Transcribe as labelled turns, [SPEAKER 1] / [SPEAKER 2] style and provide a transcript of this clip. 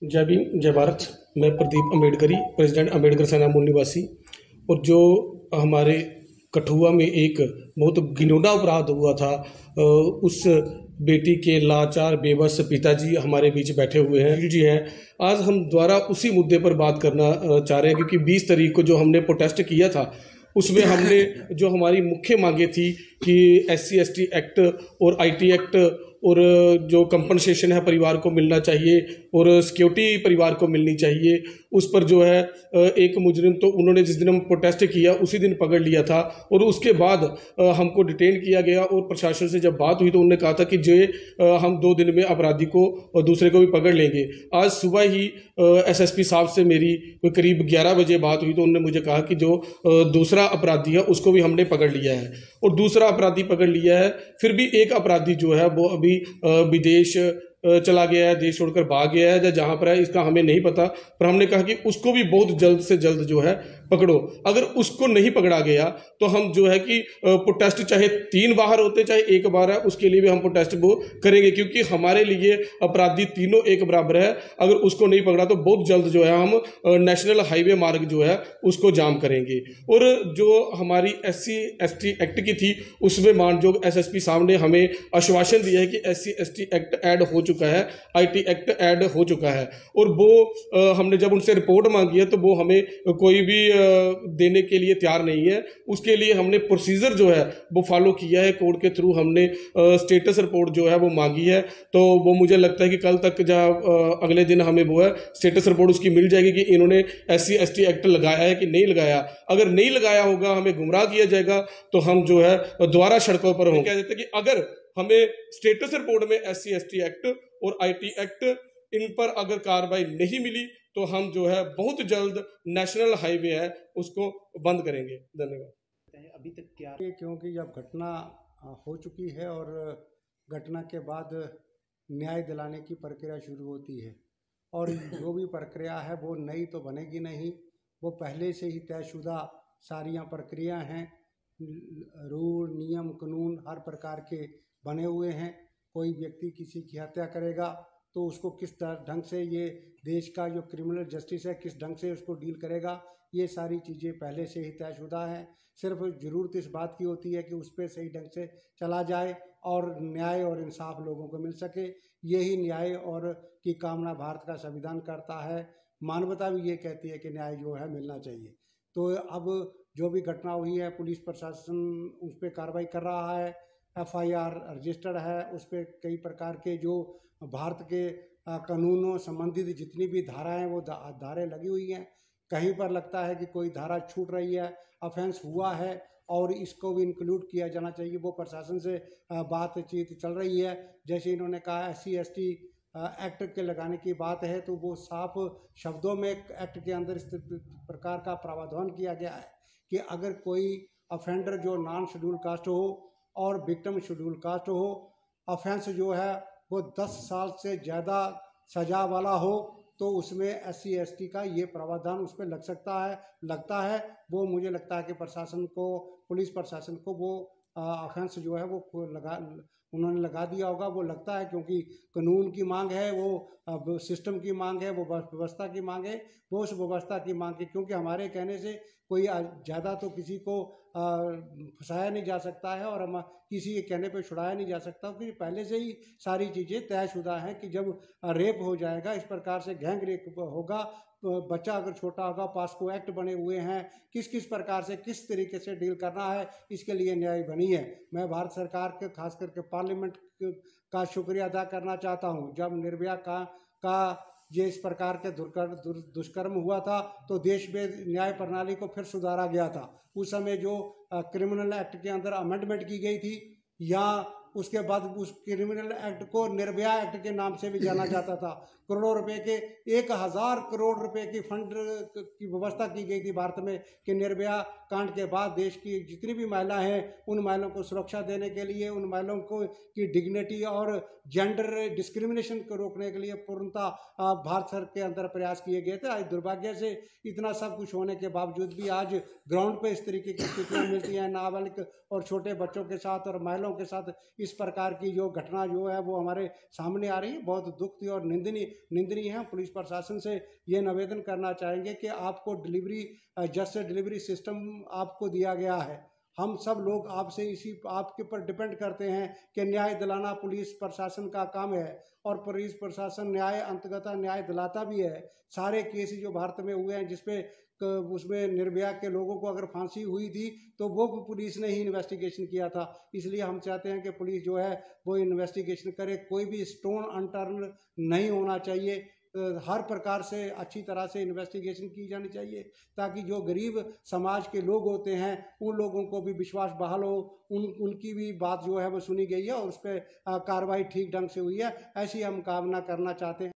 [SPEAKER 1] जय भीम, जय भारत। मैं प्रदीप अम्बेडकरी, प्रेसिडेंट अम्बेडकर सेना मूल निवासी। और जो हमारे कठुआ में एक बहुत घिनौना अपराध हुआ था, उस बेटी के लाचार बेबस पिताजी हमारे बीच बैठे हुए हैं जी हैं। आज हम दोबारा उसी मुद्दे पर बात करना चाह रहे हैं, क्योंकि 20 तारीख को जो हमने प्रोटेस्ट किया था उसमें हमने जो हमारी मुख्य मांगे थी कि SC/ST एक्ट और IT एक्ट और जो कंपनसेशन है परिवार को मिलना चाहिए और सिक्योरिटी परिवार को मिलनी चाहिए, उस पर जो है एक मुजरिम तो उन्होंने जिस दिन हम प्रोटेस्ट किया उसी दिन पकड़ लिया था और उसके बाद हमको डिटेन किया गया। और प्रशासन से जब बात हुई तो उन्होंने कहा था कि जो हम 2 दिन में अपराधी को और दूसरे को भी पकड़ लेंगे। आज सुबह ही SSP साहब से मेरी कोई करीब 11 बजे बात हुई तो उन्होंने मुझे कहा कि जो दूसरा अपराधी है उसको भी हमने पकड़ लिया है और दूसरा अपराधी पकड़ लिया है। फिर भी एक अपराधी जो है वो अभी विदेश चला गया है, देश छोड़कर भाग गया है या जहां पर है इसका हमें नहीं पता, पर हमने कहा कि उसको भी बहुत जल्द से जल्द जो है पकड़ो। अगर उसको नहीं पकड़ा गया तो हम जो है कि प्रोटेस्ट चाहे 3 बार होते चाहे 1 बार है, उसके लिए भी हम प्रोटेस्ट वो करेंगे, क्योंकि हमारे लिए अपराधी तीनों एक बराबर है। अगर उसको नहीं पकड़ा तो बहुत जल्द जो है हम नेशनल हाईवे मार्ग जो है उसको जाम करेंगे। और जो हमारी SC/ST एक्ट की थी उसमें मानयोग SSP साहब ने हमें आश्वासन दिया है कि SC/ST एक्ट ऐड हो चुका है, IT एक्ट ऐड हो चुका है। और वो हमने जब उनसे रिपोर्ट मांगी है तो वो हमें कोई भी देने के लिए तैयार नहीं है। उसके लिए हमने प्रोसीजर जो है वो फॉलो किया है, कोर्ट के थ्रू हमने स्टेटस रिपोर्ट जो है वो मांगी है। तो वो मुझे लगता है कि कल तक अगले दिन हमें वो है स्टेटस रिपोर्ट उसकी मिल जाएगी कि इन्होंने SC/ST एक्ट लगाया है कि नहीं लगाया। अगर नहीं लगाया होगा, हमें गुमराह किया जाएगा तो हम जो है दोबारा सड़कों पर होंगे। कह देते कि अगर हमें स्टेटस रिपोर्ट में SC/ST एक्ट और IT एक्ट इन पर अगर कार्रवाई नहीं मिली तो हम जो है बहुत जल्द नेशनल हाईवे है उसको बंद करेंगे। धन्यवाद।
[SPEAKER 2] अभी तक क्या, क्योंकि जब घटना हो चुकी है और घटना के बाद न्याय दिलाने की प्रक्रिया शुरू होती है और जो भी प्रक्रिया है वो नई तो बनेगी नहीं, वो पहले से ही तयशुदा सारियां प्रक्रिया हैं। रूल, नियम, कानून हर प्रकार के बने हुए हैं। कोई व्यक्ति किसी की हत्या करेगा तो उसको किस ढंग से ये देश का जो क्रिमिनल जस्टिस है किस ढंग से उसको डील करेगा, ये सारी चीज़ें पहले से ही तयशुदा हैं। सिर्फ ज़रूरत इस बात की होती है कि उस पर सही ढंग से चला जाए और न्याय और इंसाफ लोगों को मिल सके। यही न्याय और की कामना भारत का संविधान करता है। मानवता भी ये कहती है कि न्याय जो है मिलना चाहिए। तो अब जो भी घटना हुई है, पुलिस प्रशासन उस पर कार्रवाई कर रहा है, FIR रजिस्टर्ड है, उस पर कई प्रकार के जो भारत के कानूनों संबंधित जितनी भी धाराएं वो धारे लगी हुई हैं। कहीं पर लगता है कि कोई धारा छूट रही है, ऑफेंस हुआ है और इसको भी इंक्लूड किया जाना चाहिए, वो प्रशासन से बातचीत चल रही है। जैसे इन्होंने कहा SC/ST एक्ट के लगाने की बात है तो वो साफ शब्दों में एक्ट के अंदर इस प्रकार का प्रावधान किया गया है कि अगर कोई ऑफेंडर जो नॉन शेड्यूल कास्ट हो और विक्टिम शेड्यूल कास्ट हो, ऑफेंस जो है वो 10 साल से ज़्यादा सजा वाला हो तो उसमें SC/ST का ये प्रावधान उस पर लग सकता है, लगता है। वो मुझे लगता है कि प्रशासन को, पुलिस प्रशासन को वो ऑफेंस जो है वो उन्होंने लगा दिया होगा, वो लगता है, क्योंकि कानून की मांग है, वो सिस्टम की मांग है, वो व्यवस्था की मांग है, वो उस व्यवस्था की मांग है। क्योंकि हमारे कहने से कोई ज़्यादा तो किसी को फंसाया नहीं जा सकता है और हम किसी के कहने पे छुड़ाया नहीं जा सकता, क्योंकि पहले से ही सारी चीज़ें तयशुदा हैं कि जब रेप हो जाएगा, इस प्रकार से गैंग रेप होगा, तो बच्चा अगर छोटा होगा, पास्को एक्ट बने हुए हैं, किस किस प्रकार से किस तरीके से डील करना है, इसके लिए न्याय बनी है। मैं भारत सरकार के, खास करके पार्लियामेंट का शुक्रिया अदा करना चाहता हूँ। जब निर्भया का ये इस प्रकार के दुष्कर्म हुआ था तो देश में न्याय प्रणाली को फिर सुधारा गया था। उस समय जो क्रिमिनल एक्ट के अंदर अमेंडमेंट की गई थी, या उसके बाद उस क्रिमिनल एक्ट को निर्भया एक्ट के नाम से भी जाना जाता था। करोड़ों रुपए के 1000 करोड़ रुपए की फंड की व्यवस्था की गई थी भारत में कि निर्भया कांड के बाद देश की जितनी भी महिलाएं हैं उन महिलाओं को सुरक्षा देने के लिए, उन महिलाओं को की डिग्निटी और जेंडर डिस्क्रिमिनेशन को रोकने के लिए पूर्णतः भारत सरकार के अंदर प्रयास किए गए थे। आज दुर्भाग्य से इतना सब कुछ होने के बावजूद भी आज ग्राउंड पे इस तरीके की स्थितियाँ मिलती हैं, नाबालिग और छोटे बच्चों के साथ और महिलाओं के साथ इस प्रकार की जो घटना जो है वो हमारे सामने आ रही है। बहुत दुख और निंदनीय निंदनीय है। पुलिस प्रशासन से ये निवेदन करना चाहेंगे कि आपको डिलीवरी जस्ट डिलीवरी सिस्टम आपको दिया गया है, हम सब लोग आपसे इसी आपके ऊपर डिपेंड करते हैं कि न्याय दिलाना पुलिस प्रशासन का काम है और पुलिस प्रशासन न्याय अंततः न्याय दिलाता भी है। सारे केस जो भारत में हुए हैं जिसपे उसमें निर्भया के लोगों को अगर फांसी हुई थी तो वो पुलिस ने ही इन्वेस्टिगेशन किया था। इसलिए हम चाहते हैं कि पुलिस जो है वो इन्वेस्टिगेशन करे, कोई भी स्टोन अनटर्न नहीं होना चाहिए। हर प्रकार से अच्छी तरह से इन्वेस्टिगेशन की जानी चाहिए ताकि जो गरीब समाज के लोग होते हैं उन लोगों को भी विश्वास बहाल हो, उनकी भी बात जो है वो सुनी गई है और उस पर कार्रवाई ठीक ढंग से हुई है, ऐसी हम कामना करना चाहते हैं।